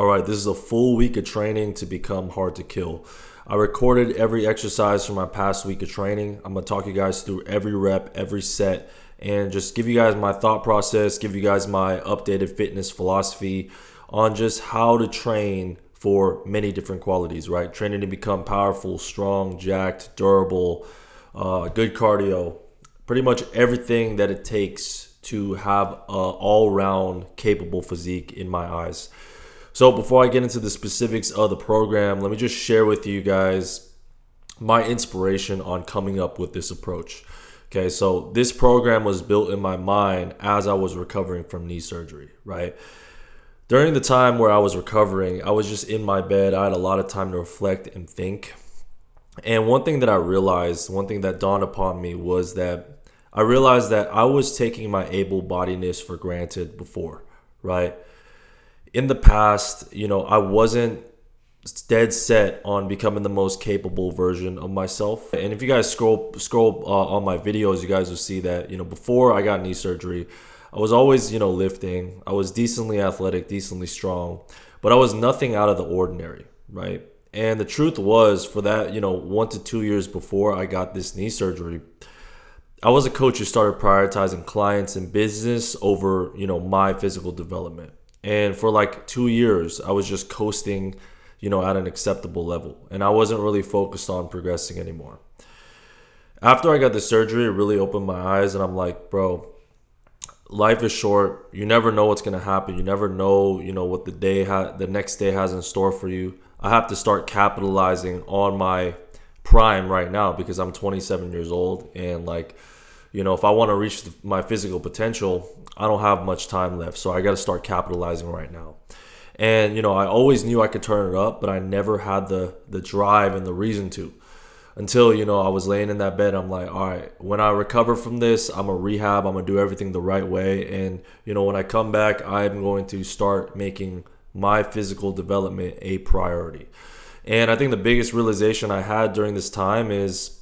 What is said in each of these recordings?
All right, this is a full week of training to become hard to kill. I recorded every exercise from my past week of training. I'm going to talk you guys through every rep, every set, and just give you guys my thought process, give you guys my updated fitness philosophy on just how to train for many different qualities, right? Training to become powerful, strong, jacked, durable, good cardio, pretty much everything that it takes to have an all-round capable physique in my eyes. So before I get into the specifics of the program, let me just share with you guys my inspiration on coming up with this approach. Okay, so this program was built in my mind as I was recovering from knee surgery, right? During the time where I was recovering, I was just in my bed. I had a lot of time to reflect and think. And one thing that I realized, one thing that dawned upon me was that I realized that I was taking my able-bodiedness for granted before, right? In the past, I wasn't dead set on becoming the most capable version of myself. And if you guys scroll on my videos, you guys will see that, before I got knee surgery, I was always, lifting. I was decently athletic, decently strong, but I was nothing out of the ordinary, right? And the truth was, for that, 1 to 2 years before I got this knee surgery, I was a coach who started prioritizing clients and business over, my physical development. And for like 2 years, I was just coasting, at an acceptable level. And I wasn't really focused on progressing anymore. After I got the surgery, it really opened my eyes. And I'm like, bro, life is short. You never know what's going to happen. You never know, what the next day has in store for you. I have to start capitalizing on my prime right now because I'm 27 years old. And if I want to reach my physical potential, I don't have much time left. So I got to start capitalizing right now. And, I always knew I could turn it up, but I never had the drive and the reason to. Until, I was laying in that bed. I'm like, all right, when I recover from this, I'm going to rehab. I'm going to do everything the right way. And, when I come back, I'm going to start making my physical development a priority. And I think the biggest realization I had during this time is,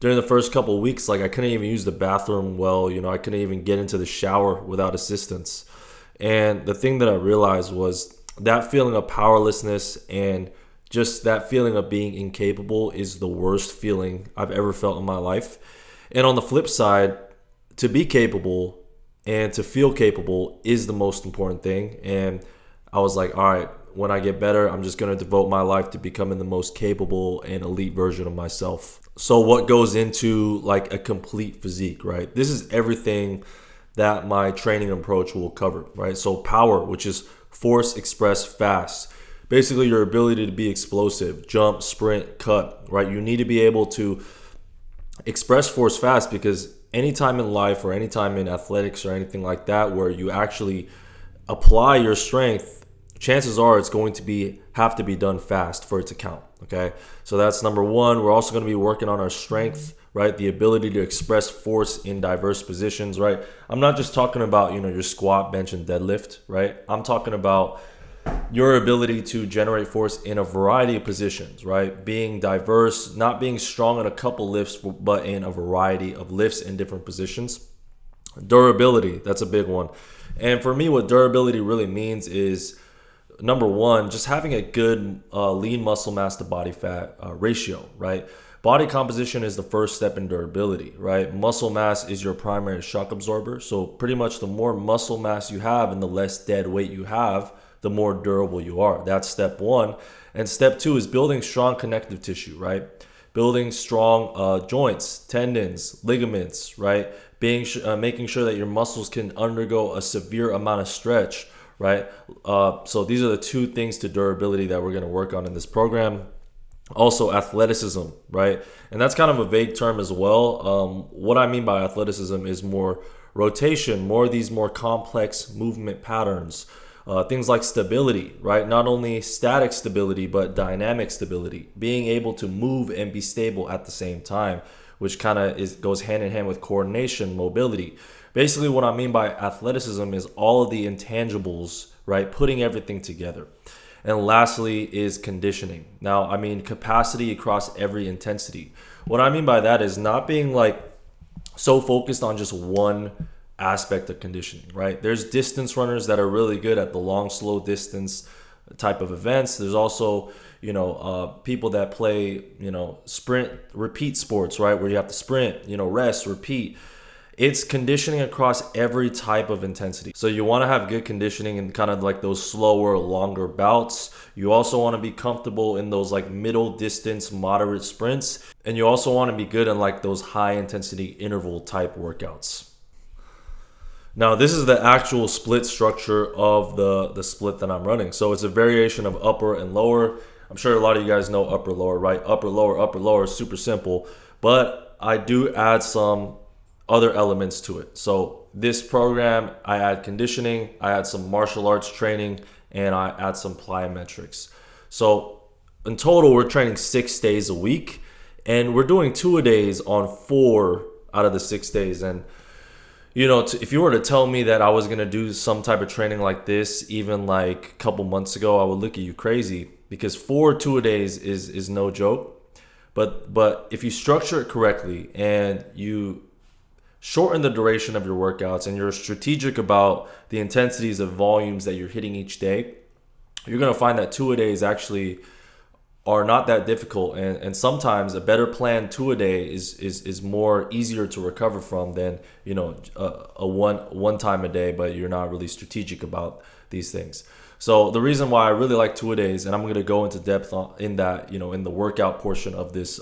during the first couple of weeks, I couldn't even use the bathroom well. I couldn't even get into the shower without assistance. And the thing that I realized was that feeling of powerlessness and just that feeling of being incapable is the worst feeling I've ever felt in my life. And on the flip side, to be capable and to feel capable is the most important thing. And I was like, all right, when I get better, I'm just going to devote my life to becoming the most capable and elite version of myself. So what goes into a complete physique, right? This is everything that my training approach will cover, right? So power, which is force, express, fast. Basically your ability to be explosive, jump, sprint, cut, right? You need to be able to express force fast because anytime in life or anytime in athletics or anything like that where you actually apply your strength, chances are it's going to have to be done fast for it to count, okay? So that's number one. We're also going to be working on our strength, right? The ability to express force in diverse positions, right? I'm not just talking about, your squat, bench, and deadlift, right? I'm talking about your ability to generate force in a variety of positions, right? Being diverse, not being strong in a couple lifts, but in a variety of lifts in different positions. Durability, that's a big one. And for me, what durability really means is, number one, just having a good lean muscle mass to body fat ratio, right? Body composition is the first step in durability, right? Muscle mass is your primary shock absorber. So pretty much the more muscle mass you have and the less dead weight you have, the more durable you are. That's step one. And step two is building strong connective tissue, right? Building strong joints, tendons, ligaments, right? Making sure that your muscles can undergo a severe amount of stretch, right? So these are the two things to durability that we're going to work on in this program. Also athleticism, right? And that's kind of a vague term as well. What I mean by athleticism is more rotation, more of these more complex movement patterns, things like stability, right? Not only static stability, but dynamic stability, being able to move and be stable at the same time, which kind of goes hand in hand with coordination, mobility. Basically, what I mean by athleticism is all of the intangibles, right? Putting everything together. And lastly is conditioning. Now, I mean capacity across every intensity. What I mean by that is not being so focused on just one aspect of conditioning, right? There's distance runners that are really good at the long, slow distance type of events. There's also, people that play, sprint, repeat sports, right? Where you have to sprint, rest, repeat. It's conditioning across every type of intensity. So you want to have good conditioning in kind of like those slower, longer bouts. You also want to be comfortable in those like middle distance, moderate sprints. And you also want to be good in like those high intensity interval type workouts. Now, this is the actual split structure of the split that I'm running. So it's a variation of upper and lower. I'm sure a lot of you guys know upper, lower, right? Upper, lower, super simple. But I do add some other elements to it. So this program, I add conditioning, I add some martial arts training, and I add some plyometrics. So in total, we're training 6 days a week, and we're doing 2-a-days on 4 out of the 6 days. And if you were to tell me that I was gonna do some type of training like this even like a couple months ago, I would look at you crazy, because 4 2-a-days is no joke. But if you structure it correctly and you shorten the duration of your workouts and you're strategic about the intensities of volumes that you're hitting each day, you're going to find that 2-a-days actually are not that difficult. And sometimes a better plan 2-a-day is more easier to recover from than, a one time a day, but you're not really strategic about these things. So the reason why I really like 2-a-days, and I'm going to go into depth in that, in the workout portion of this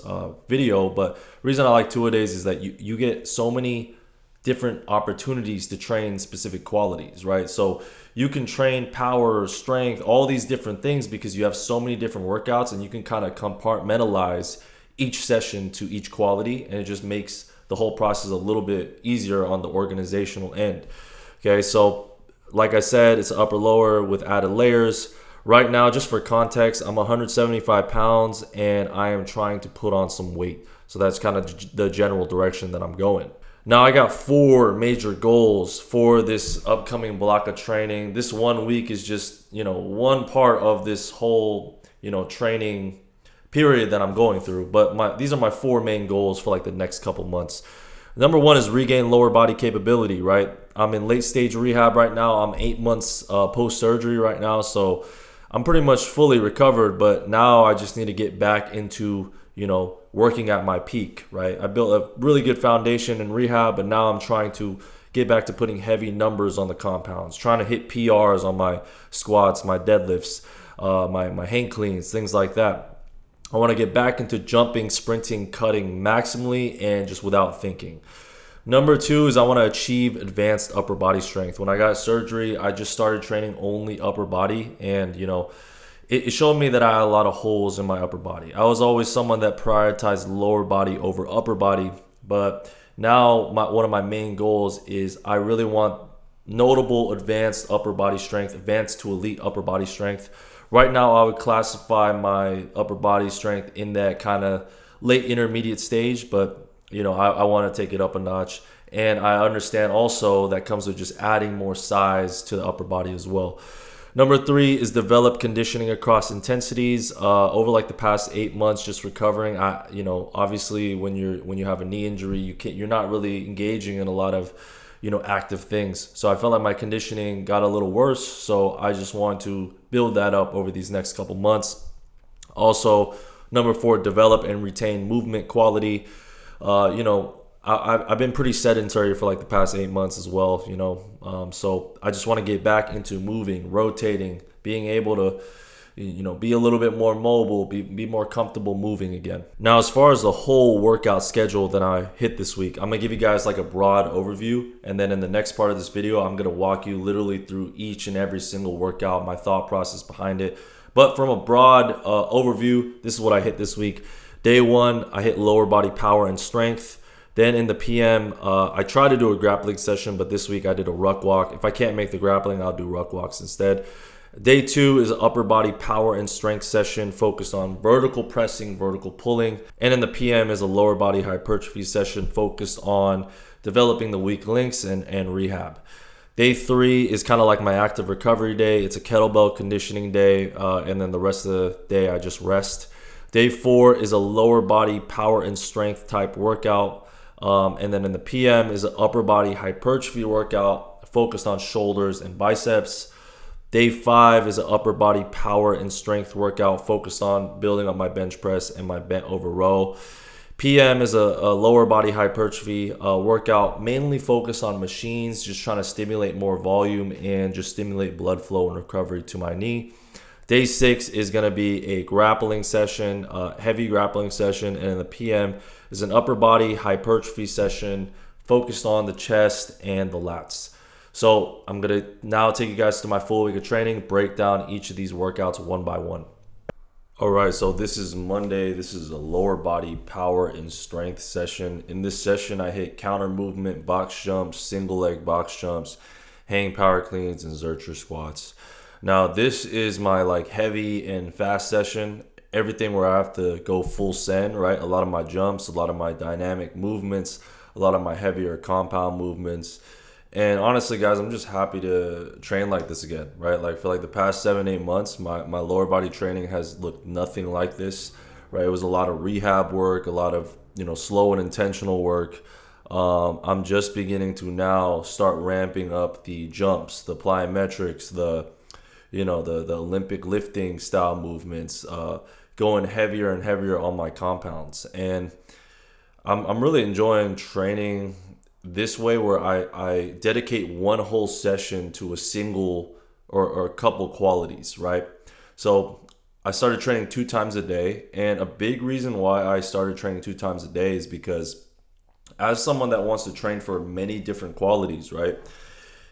video, but the reason I like 2-a-days is that you get so many different opportunities to train specific qualities, right? So you can train power, strength, all these different things because you have so many different workouts, and you can kind of compartmentalize each session to each quality, and it just makes the whole process a little bit easier on the organizational end. Okay, so like I said, it's upper lower with added layers. Right now, just for context, I'm 175 pounds and I am trying to put on some weight. So that's kind of the general direction that I'm going. Now, I got 4 major goals for this upcoming block of training. This 1 week is just, one part of this whole, training period that I'm going through. But these are my 4 main goals for like the next couple months. Number 1 is regain lower body capability, right? I'm in late stage rehab right now. I'm 8 months post-surgery right now. So I'm pretty much fully recovered, but now I just need to get back into, working at my peak, right? I built a really good foundation in rehab, but now I'm trying to get back to putting heavy numbers on the compounds, trying to hit PRs on my squats, my deadlifts, my hang cleans, things like that. I want to get back into jumping, sprinting, cutting maximally and just without thinking. Number 2 is I want to achieve advanced upper body strength. When I got surgery, I just started training only upper body, and it showed me that I had a lot of holes in my upper body. I was always someone that prioritized lower body over upper body, but now one of my main goals is I really want notable advanced upper body strength, advanced to elite upper body strength. Right now, I would classify my upper body strength in that kind of late intermediate stage, but I want to take it up a notch. And I understand also that comes with just adding more size to the upper body as well. Number 3 is develop conditioning across intensities. Over like the past 8 months, just recovering. Obviously when you have a knee injury, you're not really engaging in a lot of active things. So I felt like my conditioning got a little worse. So I just want to build that up over these next couple months. Also, number 4, develop and retain movement quality. I've been pretty sedentary for like the past 8 months as well, so I just want to get back into moving, rotating, being able to, be a little bit more mobile, be more comfortable moving again. Now, as far as the whole workout schedule that I hit this week, I'm going to give you guys like a broad overview. And then in the next part of this video, I'm going to walk you literally through each and every single workout, my thought process behind it. But from a broad overview, this is what I hit this week. Day 1, I hit lower body power and strength. Then in the PM, I try to do a grappling session, but this week I did a ruck walk. If I can't make the grappling, I'll do ruck walks instead. Day 2 is an upper body power and strength session focused on vertical pressing, vertical pulling. And in the PM is a lower body hypertrophy session focused on developing the weak links and rehab. Day 3 is kind of like my active recovery day. It's a kettlebell conditioning day, and then the rest of the day I just rest. Day 4 is a lower body power and strength type workout. And then in the PM is an upper body hypertrophy workout focused on shoulders and biceps. Day 5 is an upper body power and strength workout focused on building up my bench press and my bent over row. PM is a lower body hypertrophy workout mainly focused on machines, just trying to stimulate more volume and just stimulate blood flow and recovery to my knee. Day 6 is going to be a grappling session, heavy grappling session, and in the PM is an upper body hypertrophy session focused on the chest and the lats. So I'm going to now take you guys to my full week of training, break down each of these workouts one by one. All right, so this is Monday. This is a lower body power and strength session. In this session, I hit counter movement, box jumps, single leg box jumps, hang power cleans, and Zercher squats. Now, this is my like heavy and fast session. Everything where I have to go full send, right? A lot of my jumps, a lot of my dynamic movements, a lot of my heavier compound movements. And honestly, guys, I'm just happy to train like this again, right? Like for like the past 7-8 months, my lower body training has looked nothing like this, right? It was a lot of rehab work, a lot of, slow and intentional work. I'm just beginning to now start ramping up the jumps, the plyometrics, the Olympic lifting style movements, going heavier and heavier on my compounds. And I'm really enjoying training this way where I dedicate one whole session to a single or a couple qualities, right? So I started training 2 times a day, and a big reason why I started training 2 times a day is because as someone that wants to train for many different qualities, right,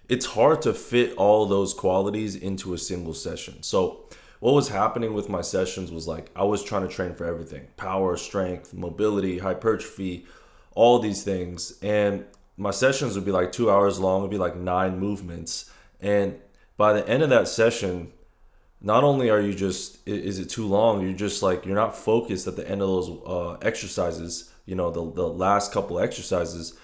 it's hard to fit all those qualities into a single session. So what was happening with my sessions was like I was trying to train for everything: power, strength, mobility, hypertrophy, all these things. And my sessions would be like 2 hours long. It would be like 9 movements. And by the end of that session, not only are you just, is it too long, you're just like, you're not focused at the end of those exercises, the last couple exercises,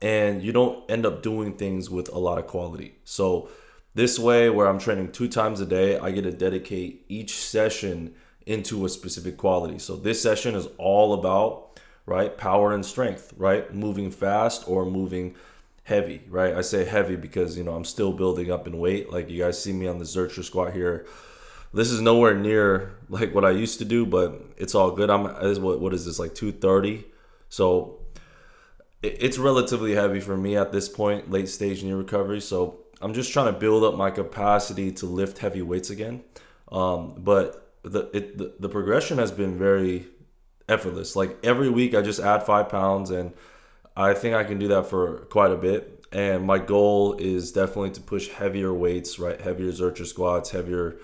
and you don't end up doing things with a lot of quality. So this way, where I'm training 2 times a day, I get to dedicate each session into a specific quality. So this session is all about, right, power and strength, right, moving fast or moving heavy, right? I say heavy because I'm still building up in weight. Like you guys see me on the Zercher squat here. This is nowhere near like what I used to do, but it's all good. What is this, like 230? So it's relatively heavy for me at this point, late stage knee recovery. So I'm just trying to build up my capacity to lift heavy weights again. But the progression has been very effortless. Like every week I just add 5 pounds, and I think I can do that for quite a bit. And my goal is definitely to push heavier weights, right? Heavier Zercher squats, heavier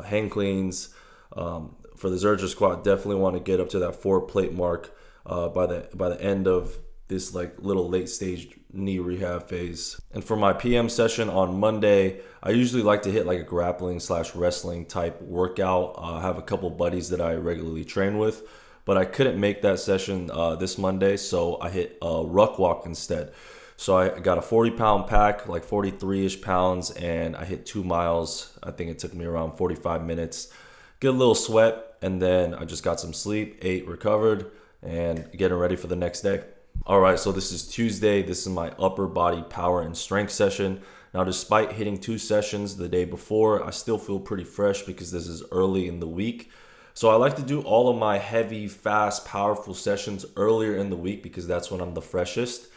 hang cleans. For the Zercher squat, definitely want to get up to that 4 plate mark by the end of this like little late stage knee rehab phase. And for my PM session on Monday, I usually like to hit like a grappling / wrestling type workout. I have a couple buddies that I regularly train with, but I couldn't make that session this Monday, so I hit a ruck walk instead. So I got a 40-pound pack, like 43-ish pounds, and I hit 2 miles. I think it took me around 45 minutes. Get a little sweat, and then I just got some sleep, ate, recovered, and getting ready for the next day. All right, so this is Tuesday. This is my upper body power and strength session. Now, despite hitting 2 sessions the day before, I still feel pretty fresh because this is early in the week. So I like to do all of my heavy, fast, powerful sessions earlier in the week because that's when I'm the freshest.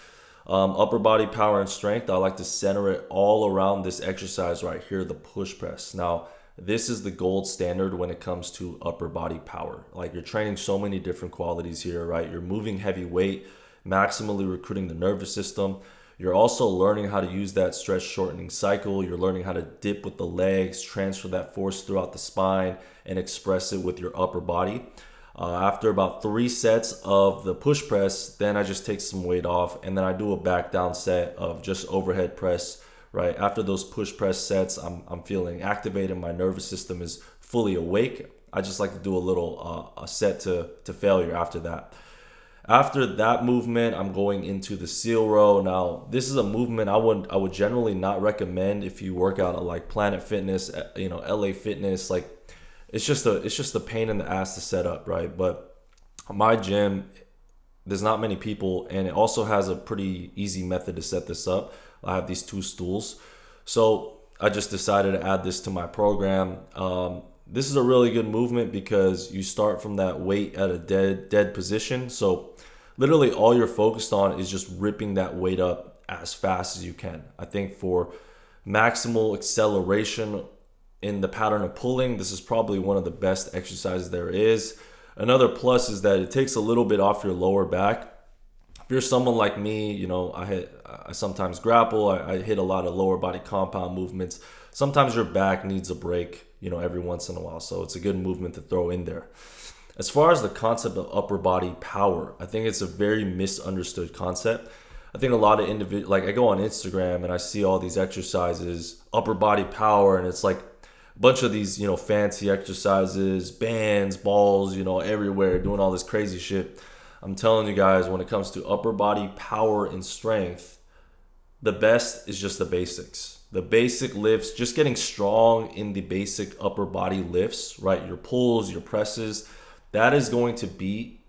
Upper body power and strength, I like to center it all around this exercise right here, the push press. Now, this is the gold standard when it comes to upper body power. Like you're training so many different qualities here, right? You're moving heavy weight, maximally recruiting the nervous system. You're also learning how to use that stretch shortening cycle. You're learning how to dip with the legs, transfer that force throughout the spine, and express it with your upper body. After about 3 sets of the push press, then I just take some weight off, and then I do a back down set of just overhead press, right? After those push press sets, I'm feeling activated. My nervous system is fully awake. I just like to do a little a set to failure after that. After that movement, I'm going into the seal row. Now, this is a movement I would generally not recommend if you work out at like Planet Fitness, LA Fitness. Like it's just a pain in the ass to set up, right? But my gym, there's not many people, and it also has a pretty easy method to set this up. I have these 2 stools. So I just decided to add this to my program. This is a really good movement because you start from that weight at a dead position. So literally all you're focused on is just ripping that weight up as fast as you can. I think for maximal acceleration in the pattern of pulling, this is probably one of the best exercises there is. Another plus is that it takes a little bit off your lower back. If you're someone like me, I sometimes grapple. I hit a lot of lower body compound movements. Sometimes your back needs a break, every once in a while. So it's a good movement to throw in there. As far as the concept of upper body power, I think it's a very misunderstood concept. I think a lot of individuals, like I go on Instagram and I see all these exercises, upper body power, and it's like a bunch of these, fancy exercises, bands, balls, everywhere, doing all this crazy shit. I'm telling you guys, when it comes to upper body power and strength, the best is just the basics. The basic lifts, just getting strong in the basic upper body lifts, right? Your pulls, your presses, that is going to beat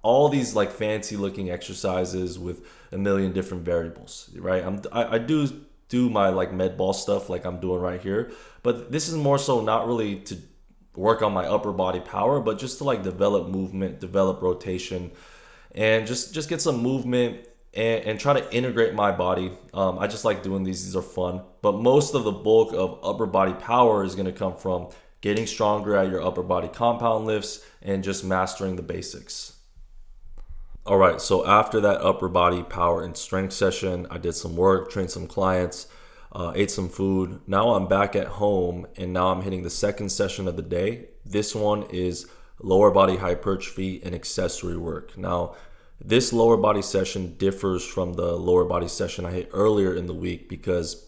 all these like fancy looking exercises with a million different variables, right? I do my like med ball stuff like I'm doing right here, but this is more so not really to work on my upper body power, but just to like develop movement, develop rotation, and just get some movement and try to integrate my body. I just like doing these are fun, but most of the bulk of upper body power is going to come from getting stronger at your upper body compound lifts and just mastering the basics. All right, so after that upper body power and strength session, I did some work, trained some clients, ate some food. Now I'm back at home, and now I'm hitting the second session of the day. This one is lower body hypertrophy and accessory work. Now, this lower body session differs from the lower body session I hit earlier in the week because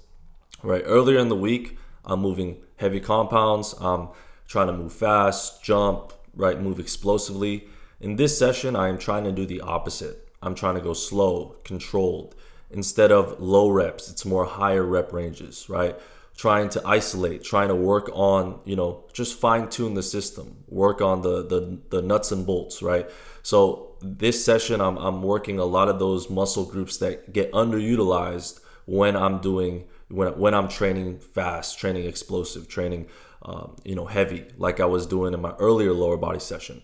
earlier in the week, I'm moving heavy compounds. I'm trying to move fast, jump, move explosively. In this session, I am trying to do the opposite. I'm trying to go slow, controlled. Instead of low reps, it's more higher rep ranges, right? Trying to isolate, trying to work on, just fine tune the system, work on the nuts and bolts, right? So this session, I'm working a lot of those muscle groups that get underutilized when I'm training fast, training explosive, training, heavy, like I was doing in my earlier lower body session.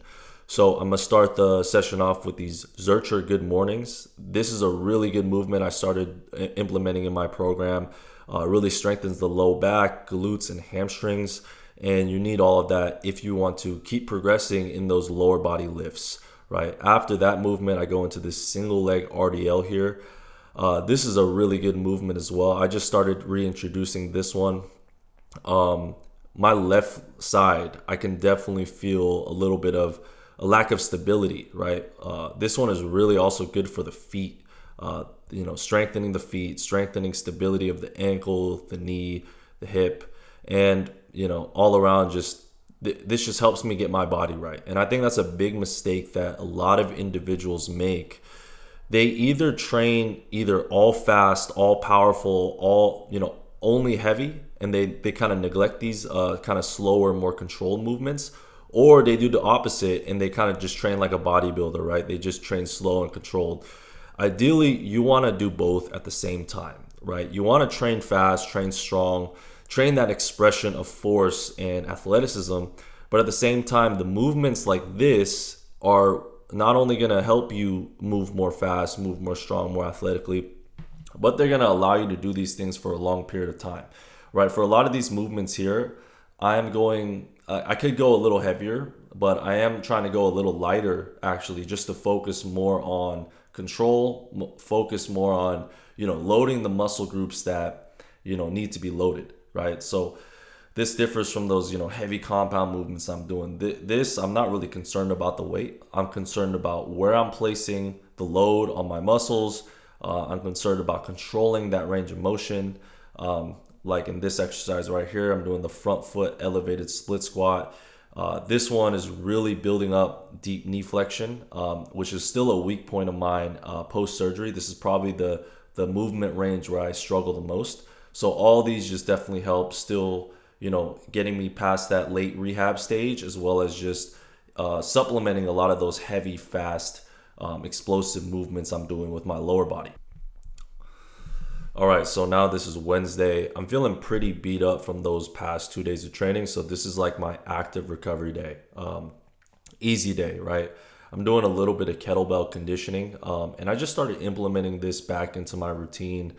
So I'm going to start the session off with these Zercher good mornings. This is a really good movement I started implementing in my program. Really strengthens the low back, glutes, and hamstrings. And you need all of that if you want to keep progressing in those lower body lifts, right? After that movement, I go into this single leg RDL here. This is a really good movement as well. I just started reintroducing this one. My left side, I can definitely feel a little bit of a lack of stability, right? This one is really also good for the feet, strengthening the feet, strengthening stability of the ankle, the knee, the hip, and, all around this just helps me get my body right. And I think that's a big mistake that a lot of individuals make. They either train all fast, all powerful, all, only heavy, and they kind of neglect these kind of slower, more controlled movements. Or they do the opposite and they kind of just train like a bodybuilder, right? They just train slow and controlled. Ideally, you want to do both at the same time, right? You want to train fast, train strong, train that expression of force and athleticism. But at the same time, the movements like this are not only going to help you move more fast, move more strong, more athletically, but they're going to allow you to do these things for a long period of time, right? For a lot of these movements here, I could go a little heavier, but I am trying to go a little lighter actually, just to focus more on control, focus more on, loading the muscle groups that, need to be loaded, right? So this differs from those, heavy compound movements I'm doing. This, I'm not really concerned about the weight. I'm concerned about where I'm placing the load on my muscles. I'm concerned about controlling that range of motion. Like in this exercise right here, I'm doing the front foot elevated split squat. This one is really building up deep knee flexion, which is still a weak point of mine post-surgery. This is probably the movement range where I struggle the most. So all these just definitely help still, getting me past that late rehab stage, as well as just supplementing a lot of those heavy, fast explosive movements I'm doing with my lower body. All right, so now this is Wednesday. I'm feeling pretty beat up from those past 2 days of training. So this is like my active recovery day. Easy day, right? I'm doing a little bit of kettlebell conditioning, and I just started implementing this back into my routine.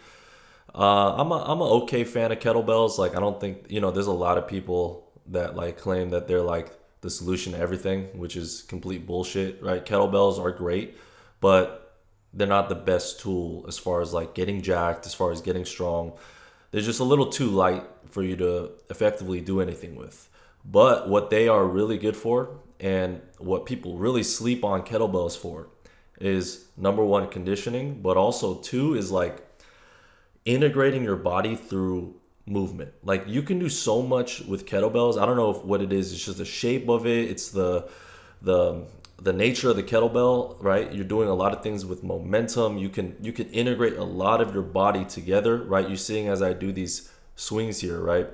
I'm an okay fan of kettlebells. Like, I don't think, there's a lot of people that like claim that they're like the solution to everything, which is complete bullshit, right? Kettlebells are great, but they're not the best tool as far as like getting jacked, as far as getting strong. They're just a little too light for you to effectively do anything with. But what they are really good for, and what people really sleep on kettlebells for, is number one, conditioning, but also two is like integrating your body through movement. Like, you can do so much with kettlebells. I don't know what it is. It's just the shape of it. It's the nature of the kettlebell, right? You're doing a lot of things with momentum. You can integrate a lot of your body together, right? You're seeing as I do these swings here, right?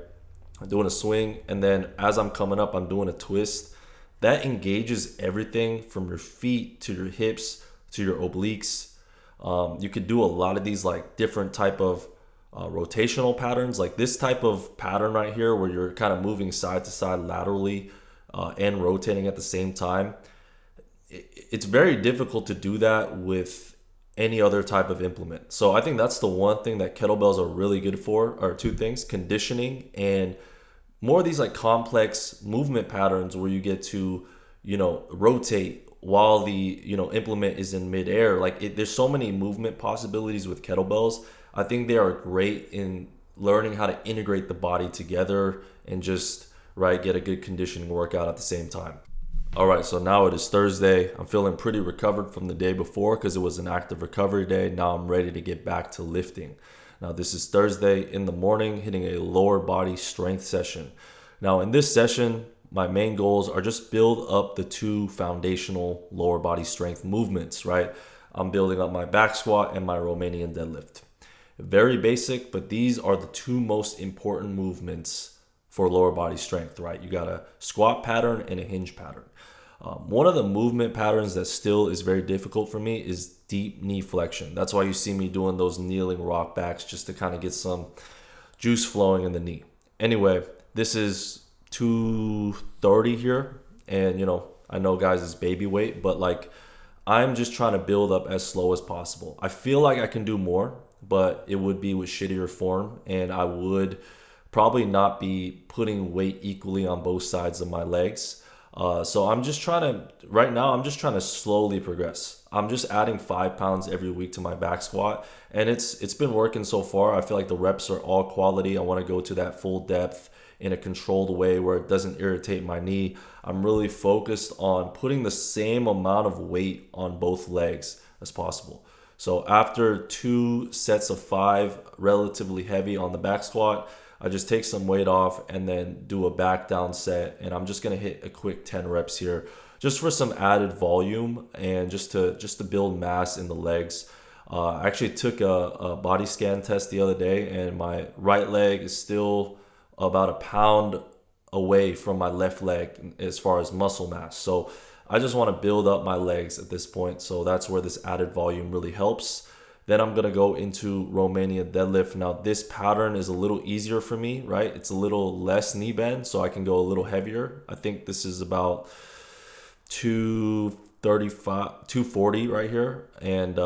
I'm doing a swing, and then as I'm coming up, I'm doing a twist. That engages everything from your feet to your hips to your obliques. You could do a lot of these like different type of rotational patterns, like this type of pattern right here where you're kind of moving side to side laterally and rotating at the same time. It's very difficult to do that with any other type of implement. So I think that's the one thing that kettlebells are really good for, are two things: conditioning and more of these like complex movement patterns where you get to, rotate while the, implement is in midair. Like, there's so many movement possibilities with kettlebells. I think they are great in learning how to integrate the body together and just, right, get a good conditioning workout at the same time. All right, so now it is Thursday. I'm feeling pretty recovered from the day before because it was an active recovery day. Now I'm ready to get back to lifting. Now this is Thursday in the morning, hitting a lower body strength session. Now in this session, my main goals are just build up the two foundational lower body strength movements, right? I'm building up my back squat and my Romanian deadlift. Very basic, but these are the two most important movements for lower body strength, right? You got a squat pattern and a hinge pattern. One of the movement patterns that still is very difficult for me is deep knee flexion. That's why you see me doing those kneeling rock backs, just to kind of get some juice flowing in the knee. Anyway, this is 230 here. And, I know guys, it's baby weight, but like, I'm just trying to build up as slow as possible. I feel like I can do more, but it would be with shittier form. And I would probably not be putting weight equally on both sides of my legs. So I'm just trying to slowly progress. I'm just adding 5 pounds every week to my back squat, and it's been working so far. I feel like the reps are all quality. I want to go to that full depth in a controlled way where it doesn't irritate my knee. I'm really focused on putting the same amount of weight on both legs as possible. So after 2 sets of 5 relatively heavy on the back squat, I just take some weight off and then do a back down set, and I'm just gonna hit a quick 10 reps here just for some added volume and just to build mass in the legs. I actually took a body scan test the other day, and my right leg is still about a pound away from my left leg as far as muscle mass. So I just want to build up my legs at this point. So that's where this added volume really helps. Then I'm going to go into Romanian deadlift. Now this pattern is a little easier for me, right? It's a little less knee bend, so I can go a little heavier. I think this is about 235, 240 right here. And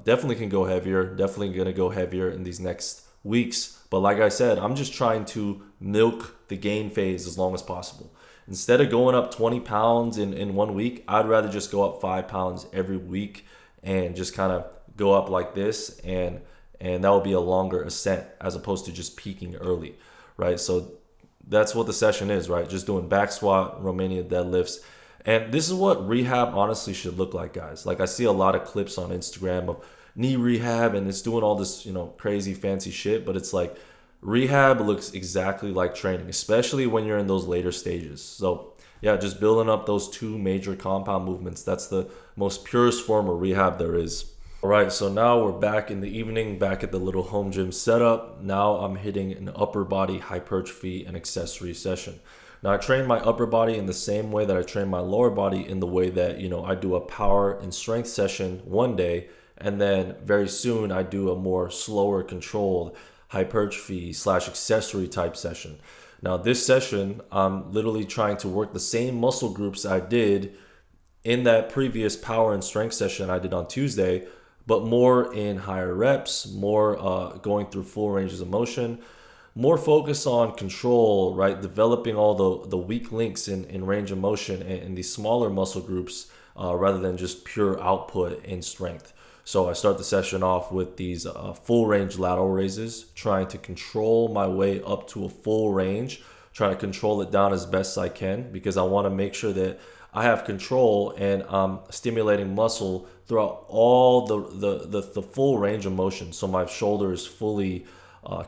definitely can go heavier. Definitely going to go heavier in these next weeks. But like I said, I'm just trying to milk the gain phase as long as possible. Instead of going up 20 pounds in 1 week, I'd rather just go up 5 pounds every week and just kind of go up like this, and that will be a longer ascent as opposed to just peaking early, right? So that's what the session is, right? Just doing back squat, Romanian deadlifts. And this is what rehab honestly should look like, guys. Like, I see a lot of clips on Instagram of knee rehab, and it's doing all this, crazy fancy shit, but it's like rehab looks exactly like training, especially when you're in those later stages. So yeah, just building up those 2 major compound movements. That's the most purest form of rehab there is. All right, so now we're back in the evening, back at the little home gym setup. Now I'm hitting an upper body hypertrophy and accessory session. Now I train my upper body in the same way that I train my lower body, in the way that, I do a power and strength session one day, and then very soon I do a more slower controlled hypertrophy slash accessory type session. Now this session, I'm literally trying to work the same muscle groups I did in that previous power and strength session I did on Tuesday, but more in higher reps, more going through full ranges of motion, more focus on control, right? Developing all the weak links in range of motion and these smaller muscle groups, rather than just pure output in strength. So I start the session off with these full range lateral raises, trying to control my way up to a full range, trying to control it down as best I can, because I want to make sure that I have control and I'm stimulating muscle throughout all the full range of motion. So my shoulder is fully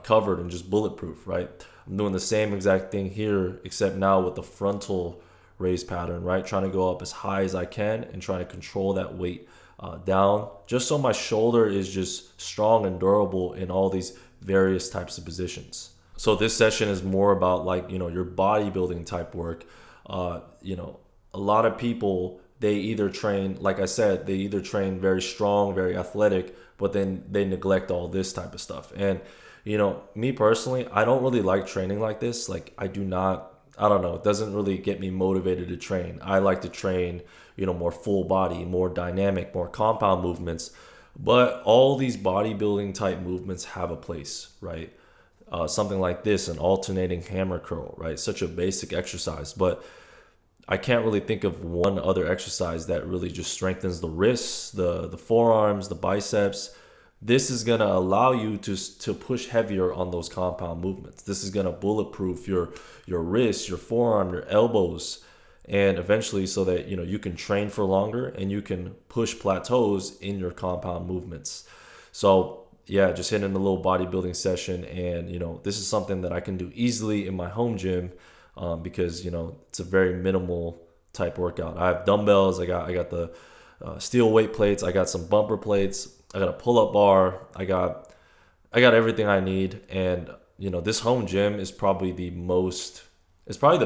covered and just bulletproof, right? I'm doing the same exact thing here, except now with the frontal raise pattern, right? Trying to go up as high as I can and trying to control that weight down, just so my shoulder is just strong and durable in all these various types of positions. So this session is more about, like, your bodybuilding type work. A lot of people, they either train, like I said, they either train very strong, very athletic, but then they neglect all this type of stuff. And me personally, I don't really like training like this. Like, I don't know, it doesn't really get me motivated to train. I like to train, more full body, more dynamic, more compound movements. But all these bodybuilding type movements have a place, right? Something like this, an alternating hammer curl, right? Such a basic exercise, but I can't really think of one other exercise that really just strengthens the wrists, the forearms, the biceps. This is going to allow you to push heavier on those compound movements. This is going to bulletproof your wrists, your forearm, your elbows, and eventually so that you can train for longer and you can push plateaus in your compound movements. So yeah, just hitting a little bodybuilding session, and this is something that I can do easily in my home gym, because it's a very minimal type workout. I have dumbbells, I got the steel weight plates, I got some bumper plates, I got a pull-up bar, I got everything I need. And this home gym is probably the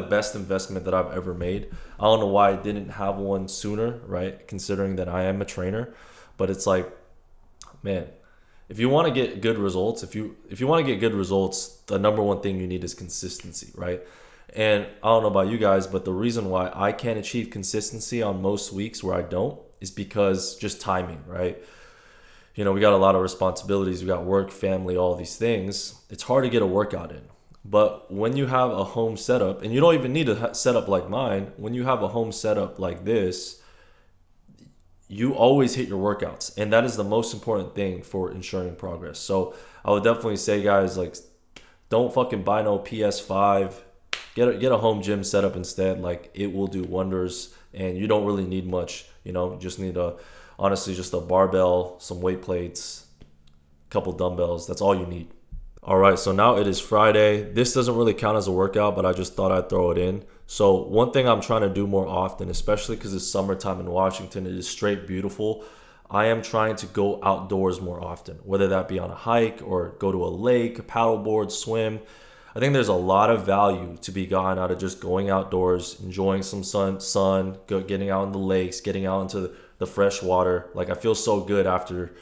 best investment that I've ever made. I don't know why I didn't have one sooner, right? Considering that I am a trainer. But it's like, man, if you want to get good results, if you want to get good results, the number one thing you need is consistency, right? And I don't know about you guys, but the reason why I can't achieve consistency on most weeks where I don't is because just timing, right? We got a lot of responsibilities. We got work, family, all these things. It's hard to get a workout in. But when you have a home setup, and you don't even need a setup like mine, when you have a home setup like this, you always hit your workouts. And that is the most important thing for ensuring progress. So I would definitely say, guys, like, don't fucking buy no PS5. Get a home gym setup instead. Like, it will do wonders, and you don't really need much. Just need honestly just a barbell, some weight plates, a couple dumbbells. That's all you need. All right, so now it is Friday. This doesn't really count as a workout, but I just thought I'd throw it in. So one thing I'm trying to do more often, especially because it's summertime in Washington, it is straight beautiful. I am trying to go outdoors more often, whether that be on a hike or go to a lake, a paddleboard, swim. I think there's a lot of value to be gotten out of just going outdoors, enjoying some sun, getting out in the lakes, getting out into the fresh water. Like, I feel so good after,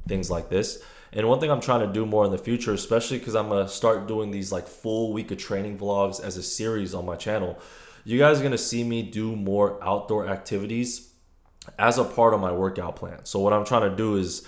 things like this. And one thing I'm trying to do more in the future, especially because I'm going to start doing these like full week of training vlogs as a series on my channel, you guys are going to see me do more outdoor activities as a part of my workout plan. So what I'm trying to do is,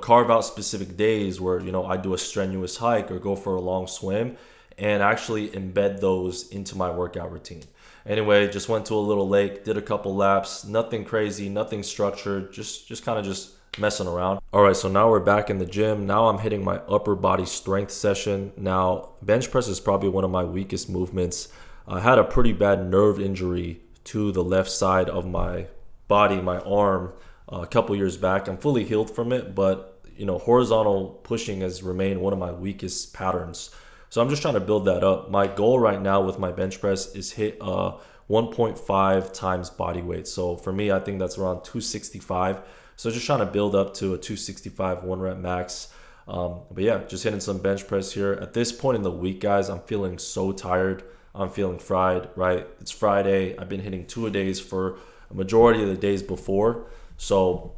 carve out specific days where, I do a strenuous hike or go for a long swim, and actually embed those into my workout routine. Anyway, just went to a little lake, did a couple laps, nothing crazy, nothing structured, just kind of messing around. All right, so now we're back in the gym. Now I'm hitting my upper body strength session. Now, bench press is probably one of my weakest movements. I had a pretty bad nerve injury to the left side of my body, my arm, a couple years back. I'm fully healed from it, but horizontal pushing has remained one of my weakest patterns. So I'm just trying to build that up. My goal right now with my bench press is hit 1.5 times body weight. So for me, I think that's around 265. So just trying to build up to a 265 one rep max. But yeah, just hitting some bench press here. At this point in the week, guys, I'm feeling so tired. I'm feeling fried, right? It's Friday. I've been hitting 2-a-days for a majority of the days before. So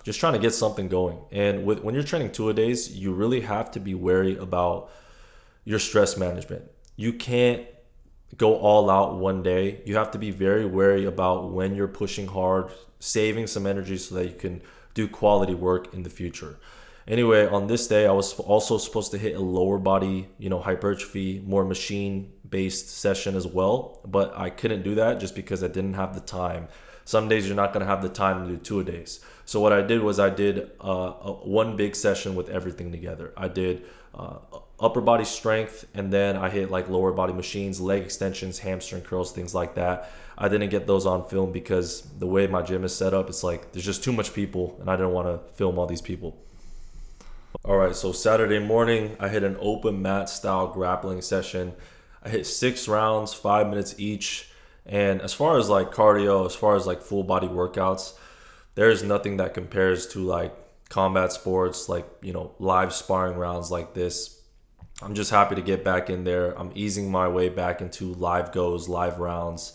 just trying to get something going. And when you're training 2-a-days, you really have to be wary about your stress management. You can't go all out one day. You have to be very wary about when you're pushing hard, saving some energy so that you can do quality work in the future. Anyway, on this day, I was also supposed to hit a lower body, hypertrophy, more machine-based session as well, but I couldn't do that just because I didn't have the time. Some days you're not going to have the time to do 2-a-days. So what I did was I did one big session with everything together. I did upper body strength, and then I hit like lower body machines, leg extensions, hamstring curls, things like that. I didn't get those on film because the way my gym is set up, it's like there's just too much people, and I didn't want to film all these people. All right, so Saturday morning, I hit an open mat style grappling session. I hit 6 rounds, 5 minutes each. And as far as like cardio, as far as like full body workouts, there's nothing that compares to like combat sports, like, live sparring rounds like this. I'm just happy to get back in there. I'm easing my way back into live goes, live rounds.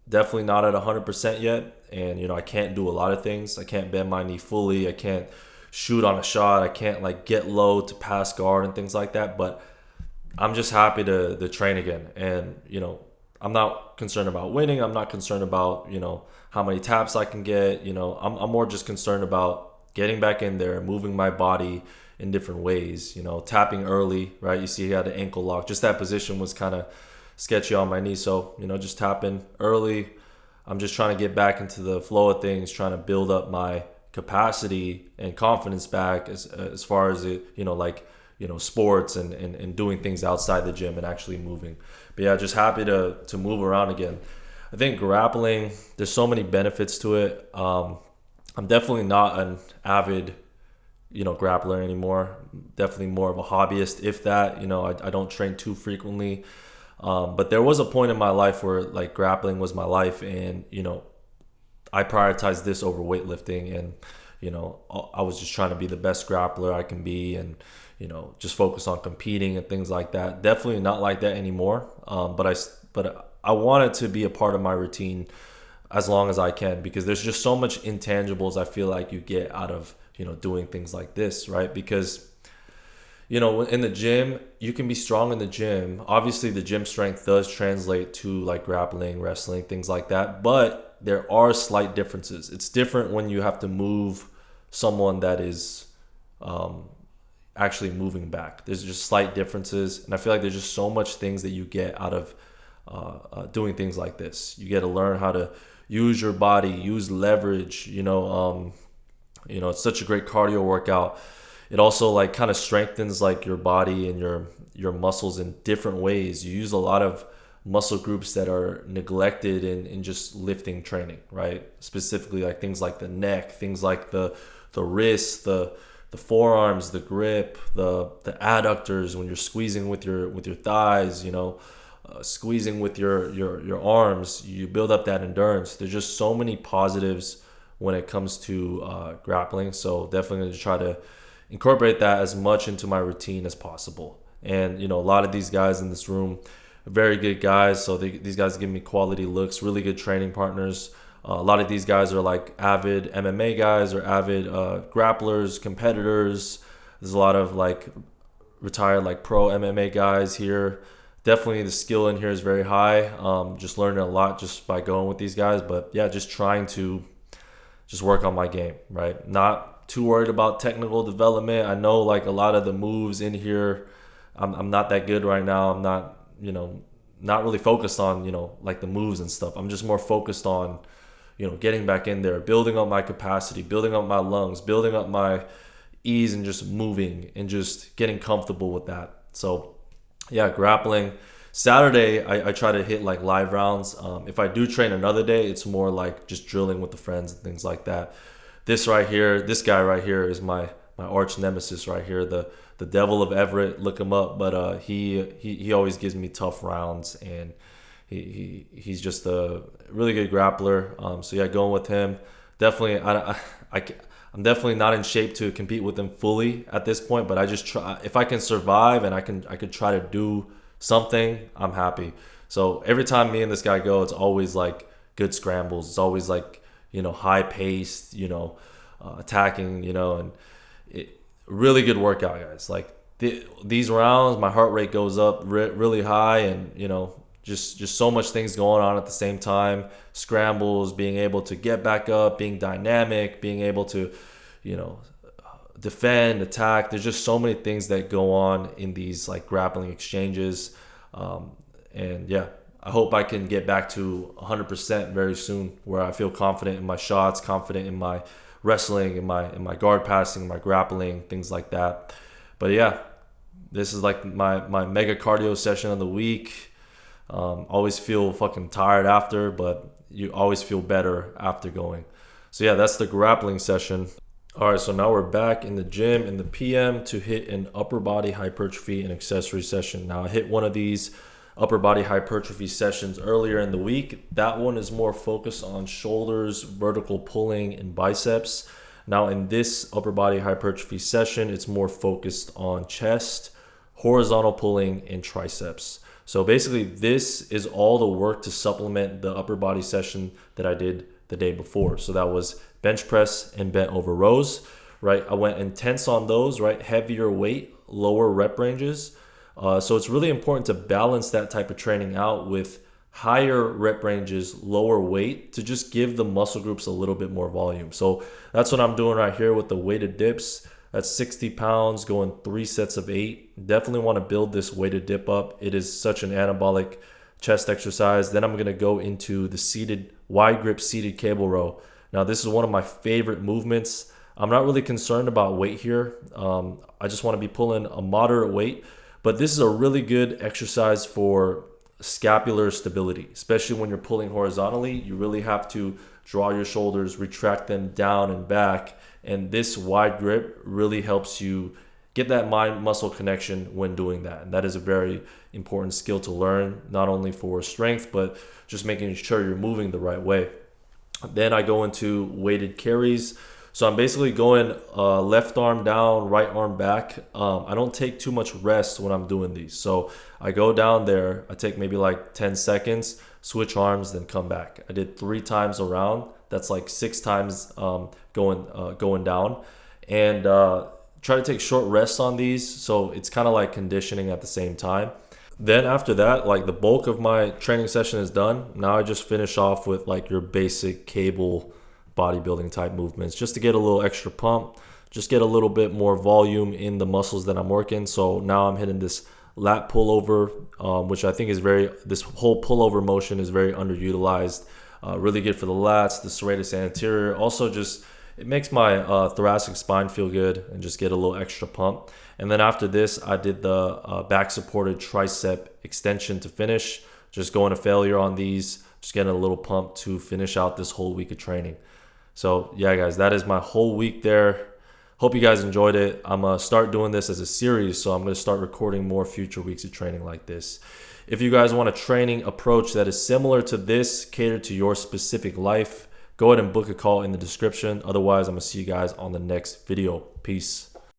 Definitely not at 100% yet. And, I can't do a lot of things. I can't bend my knee fully. I can't shoot on a shot. I can't like get low to pass guard and things like that. But I'm just happy to train again. And, I'm not concerned about winning. I'm not concerned about, how many taps I can get. I'm more just concerned about getting back in there, moving my body in different ways, tapping early, right? You see he had an ankle lock. Just that position was kind of sketchy on my knee. So, just tapping early. I'm just trying to get back into the flow of things, trying to build up my capacity and confidence back as far as it, sports and doing things outside the gym and actually moving. But yeah, just happy to move around again. I think grappling, there's so many benefits to it. I'm definitely not an avid, grappler anymore. Definitely more of a hobbyist, if that. I don't train too frequently. But there was a point in my life where like grappling was my life, and I prioritized this over weightlifting, and I was just trying to be the best grappler I can be, and just focus on competing and things like that. Definitely not like that anymore. But I want it to be a part of my routine as long as I can, because there's just so much intangibles I feel like you get out of doing things like this, right? Because in the gym, you can be strong in the gym. Obviously, the gym strength does translate to like grappling, wrestling, things like that. But there are slight differences. It's different when you have to move someone that is actually moving back. There's just slight differences. And I feel like there's just so much things that you get out of doing things like this. You get to learn how to use your body, use leverage. It's such a great cardio workout. It also like kind of strengthens like your body and your muscles in different ways. You use a lot of muscle groups that are neglected in just lifting training, right? Specifically like things like the neck, things like the wrists, the forearms, the grip, the adductors when you're squeezing with your thighs, squeezing with your arms. You build up that endurance. There's just so many positives when it comes to grappling. So definitely going to try to incorporate that as much into my routine as possible. And a lot of these guys in this room are very good guys, so these guys give me quality looks, really good training partners. A lot of these guys are like avid MMA guys or avid grapplers, competitors. There's a lot of like retired like pro MMA guys here. Definitely the skill in here is very high. Just learning a lot just by going with these guys. But yeah, just trying to just work on my game, right? Not too worried about technical development. I know like a lot of the moves in here, I'm not that good right now. I'm not, not really focused on, like the moves and stuff. I'm just more focused on, getting back in there, building up my capacity, building up my lungs, building up my ease, and just moving and just getting comfortable with that. So yeah, grappling. Saturday, I try to hit like live rounds. If I do train another day, it's more like just drilling with the friends and things like that. This guy right here is my arch nemesis right here, the Devil of Everett. Look him up, but he always gives me tough rounds, and he's just a really good grappler. So yeah, going with him. Definitely, I'm definitely not in shape to compete with him fully at this point, but I just try. If I can survive and I could try to do something, I'm happy. So every time me and this guy go, it's always like good scrambles. It's always like, high paced, attacking, and really good workout, guys. Like these rounds, my heart rate goes up really high, and just so much things going on at the same time. Scrambles, being able to get back up, being dynamic, being able to, defend, attack. There's just so many things that go on in these like grappling exchanges. And yeah, I hope I can get back to 100% very soon, where I feel confident in my shots, confident in my wrestling, in my guard passing, my grappling, things like that. But yeah, this is like my mega cardio session of the week. Always feel fucking tired after, but you always feel better after going. So yeah, that's the grappling session. All right, so now we're back in the gym in the PM to hit an upper body hypertrophy and accessory session. Now I hit one of these upper body hypertrophy sessions earlier in the week. That one is more focused on shoulders, vertical pulling, and biceps. Now in this upper body hypertrophy session, it's more focused on chest, horizontal pulling, and triceps. So basically this is all the work to supplement the upper body session that I did the day before. So that was bench press and bent over rows, right? I went intense on those, right? Heavier weight, lower rep ranges. So it's really important to balance that type of training out with higher rep ranges, lower weight, to just give the muscle groups a little bit more volume. So that's what I'm doing right here with the weighted dips. That's 60 pounds going 3 sets of 8. Definitely want to build this weighted dip up. It is such an anabolic chest exercise. Then I'm going to go into the seated wide grip seated cable row. Now this is one of my favorite movements. I'm not really concerned about weight here. I just want to be pulling a moderate weight, but this is a really good exercise for scapular stability, especially when you're pulling horizontally. You really have to draw your shoulders, retract them down and back. And this wide grip really helps you get that mind muscle connection when doing that. And that is a very important skill to learn, not only for strength, but just making sure you're moving the right way. Then I go into weighted carries. So I'm basically going left arm down, right arm back. I don't take too much rest when I'm doing these. So I go down there, I take maybe like 10 seconds, switch arms, then come back. I did 3 times around. That's like 6 times going down. And try to take short rests on these. So it's kind of like conditioning at the same time. Then after that, like the bulk of my training session is done. Now I just finish off with like your basic cable bodybuilding type movements, just to get a little extra pump, just get a little bit more volume in the muscles that I'm working. So now I'm hitting this lat pullover, which I think is this whole pullover motion is very underutilized. Really good for the lats, the serratus anterior. Also just, it makes my thoracic spine feel good and just get a little extra pump. And then after this, I did the back supported tricep extension to finish. Just going to failure on these, just getting a little pump to finish out this whole week of training. So yeah, guys, that is my whole week there. Hope you guys enjoyed it. I'm going to start doing this as a series, so I'm going to start recording more future weeks of training like this. If you guys want a training approach that is similar to this, catered to your specific life, go ahead and book a call in the description. Otherwise, I'm going to see you guys on the next video. Peace.